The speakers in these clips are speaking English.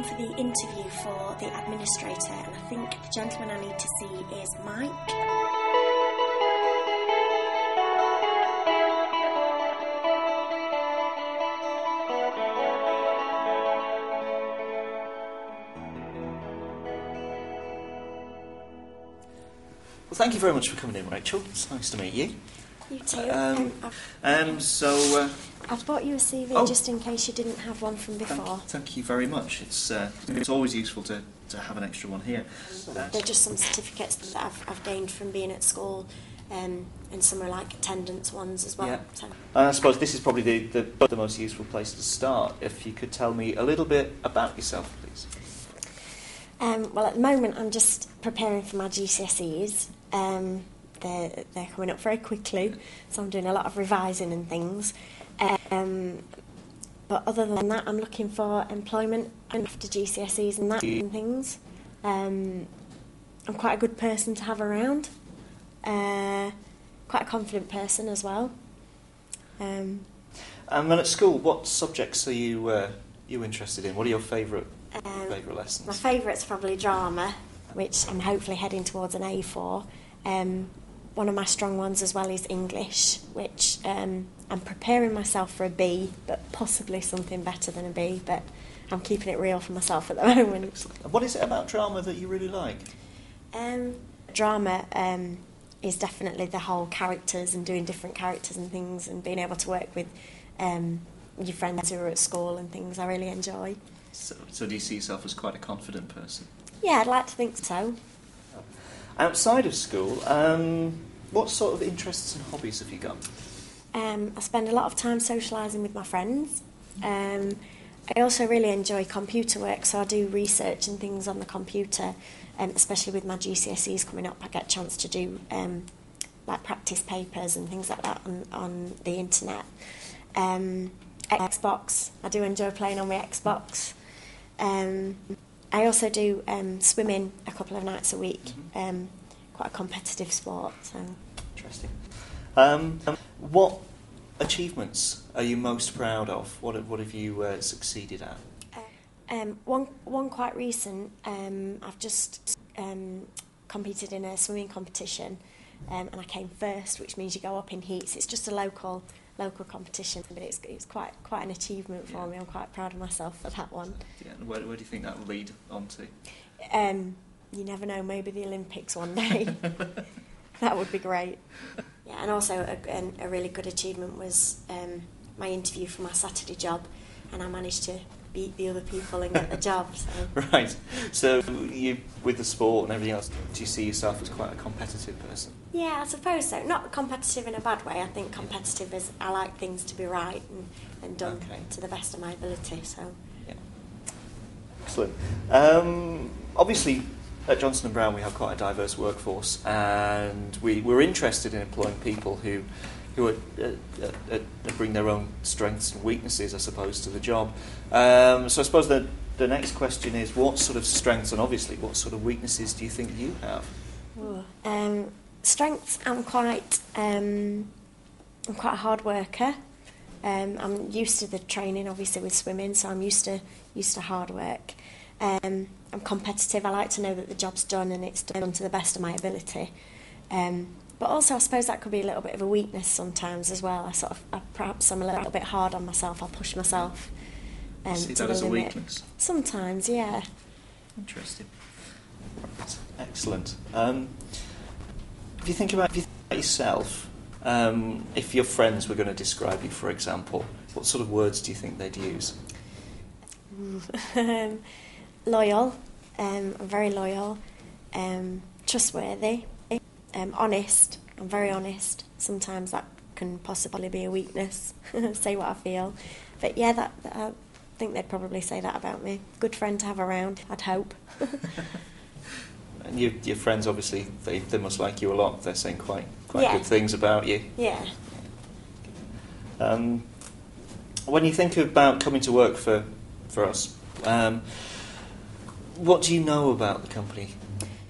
for the interview for the administrator, and I think the gentleman I need to see is Mike. Well, thank you very much for coming in, Rachel. It's nice to meet you. You too. I've bought you a CV just in case you didn't have one from before. Thank you very much. It's always useful to have an extra one here. They're just some certificates that I've gained from being at school, and some are like attendance ones as well. Yeah. So. I suppose this is probably the most useful place to start. If you could tell me a little bit about yourself, please. Well, at the moment I'm just preparing for my GCSEs. They're coming up very quickly, so I'm doing a lot of revising and things. But other than that, I'm looking for employment after GCSEs and that and things. I'm quite a good person to have around. Quite a confident person as well. And then at school, what subjects are you interested in? What are your favourite lessons? My favourite's probably drama, which I'm hopefully heading towards an A for. One of my strong ones as well is English, which I'm preparing myself for a B, but possibly something better than a B, but I'm keeping it real for myself at the moment. What is it about drama that you really like? Drama is definitely the whole characters and doing different characters and things and being able to work with your friends who are at school and things I really enjoy. So do you see yourself as quite a confident person? Yeah, I'd like to think so. Outside of school, what sort of interests and hobbies have you got? I spend a lot of time socialising with my friends. I also really enjoy computer work, so I do research and things on the computer, especially with my GCSEs coming up. I get a chance to do like practice papers and things like that on the internet. Xbox, I do enjoy playing on my Xbox. I also do swimming a couple of nights a week. Quite a competitive sport. So. Interesting. What achievements are you most proud of? What have you succeeded at? One quite recent. I've just competed in a swimming competition, and I came first, which means you go up in heats. It's just a local competition, but it's quite an achievement for me. I'm quite proud of myself for that one. Yeah, and where do you think that will lead on to? You never know, maybe the Olympics one day. That would be great. Yeah, and also a really good achievement was my interview for my Saturday job, and I managed to beat the other people and get the job. So. Right. So you, with the sport and everything else, do you see yourself as quite a competitive person? Yeah, I suppose so. Not competitive in a bad way. I think competitive is I like things to be right and done to the best of my ability. So. Yeah. Excellent. Obviously, at Johnson & Brown we have quite a diverse workforce, and we're interested in employing people who bring their own strengths and weaknesses, I suppose, to the job. So I suppose the next question is, what sort of strengths and obviously what sort of weaknesses do you think you have? Strengths, I'm quite a hard worker. I'm used to the training, obviously, with swimming, so I'm used to hard work. I'm competitive. I like to know that the job's done and it's done to the best of my ability. But also, I suppose that could be a little bit of a weakness sometimes as well. Perhaps I'm a little bit hard on myself. I'll push myself See to that the as limit. a weakness? Sometimes, yeah. Interesting. Right. Excellent. If you think about yourself, if your friends were going to describe you, for example, what sort of words do you think they'd use? Loyal. I'm very loyal. Trustworthy. Honest. I'm very honest. Sometimes that can possibly be a weakness. Say what I feel. But yeah, I think they'd probably say that about me. Good friend to have around, I'd hope. And your friends, obviously, they must like you a lot. They're saying quite Yeah. good things about you. Yeah. When you think about coming to work for us, what do you know about the company?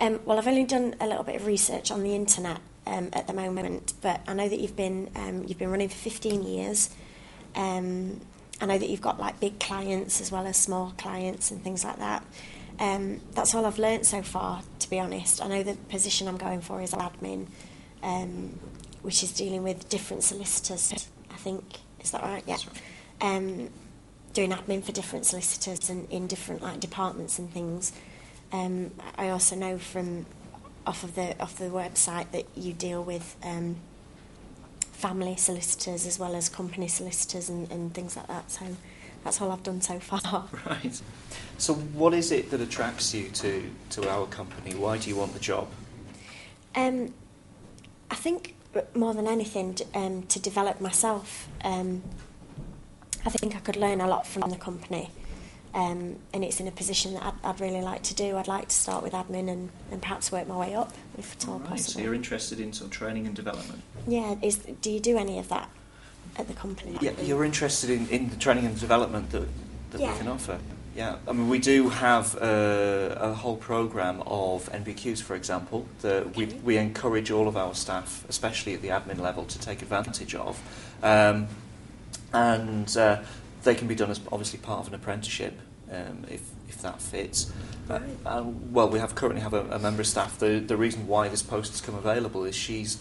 Well, I've only done a little bit of research on the internet at the moment, but I know that you've been running for 15 years. I know that you've got like big clients as well as small clients and things like that. That's all I've learnt so far, to be honest. I know the position I'm going for is admin, which is dealing with different solicitors, I think. Is that right? Yeah. That's right. Doing admin for different solicitors and in different like departments and things. I also know from off the website that you deal with family solicitors as well as company solicitors and things like that. So that's all I've done so far. Right. So what is it that attracts you to our company? Why do you want the job? I think more than anything to develop myself. I think I could learn a lot from the company, and it's in a position that I'd really like to do. I'd like to start with admin and perhaps work my way up, if at all possible. So you're interested in sort of training and development? Yeah, do you do any of that at the company? Yeah, you're interested in the training and development that Yeah. we can offer? Yeah, I mean, we do have a whole programme of NVQs, for example, that we encourage all of our staff, especially at the admin level, to take advantage of. And they can be done as obviously part of an apprenticeship, if that fits. Right. Well, we currently have a member of staff. The reason why this post has come available is she's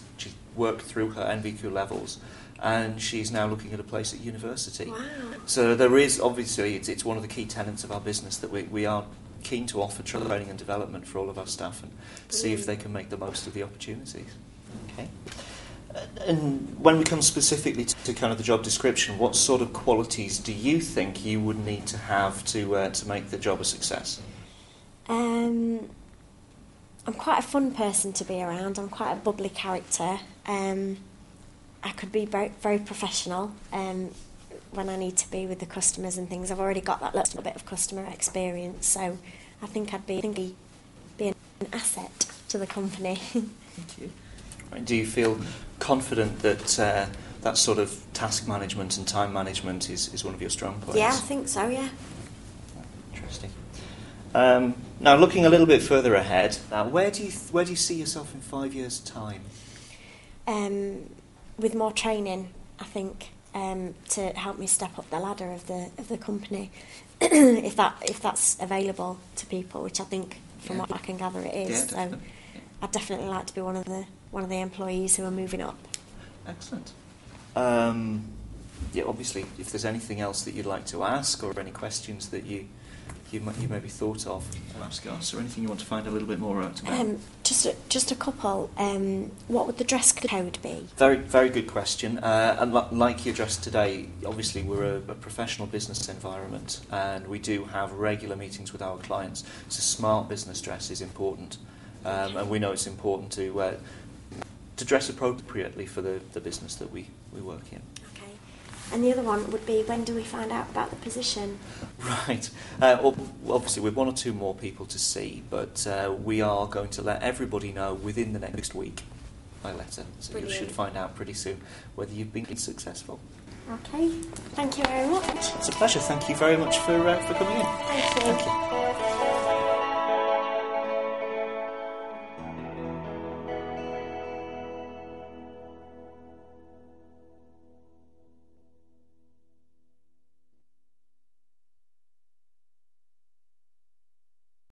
worked through her NVQ levels, and she's now looking at a place at university. Wow. So there is, obviously, it's one of the key tenets of our business that we are keen to offer training and development for all of our staff and see if they can make the most of the opportunities. Okay. And when we come specifically to kind of the job description, what sort of qualities do you think you would need to have to make the job a success? I'm quite a fun person to be around. I'm quite a bubbly character. I could be very, very professional when I need to be with the customers and things. I've already got that little bit of customer experience, so I think I'd be an asset to the company. Thank you. Right. Do you feel confident that that sort of task management and time management is one of your strong points? Yeah, I think so, yeah. Interesting. Now, looking a little bit further ahead, where do you see yourself in 5 years' time? With more training, I think, to help me step up the ladder of the company, if that's available to people, which I think, from what I can gather, it is. Yeah, So definitely. I'd definitely like to be one of the employees who are moving up. Excellent. Yeah, obviously, if there's anything else that you'd like to ask or any questions that you maybe thought of, ask us, or anything you want to find a little bit more out about? Just a couple. What would the dress code be? Very, very good question. And like you addressed today, obviously we're a professional business environment, and we do have regular meetings with our clients. So smart business dress is important, and we know it's important to dress appropriately for the business that we work in. Okay. And the other one would be, when do we find out about the position? Right. Well, obviously, with one or two more people to see, but we are going to let everybody know within the next week by letter. So Brilliant. you should find out pretty soon whether you've been successful. Okay. Thank you very much. It's a pleasure. Thank you very much for coming in. Thank you. Thank you.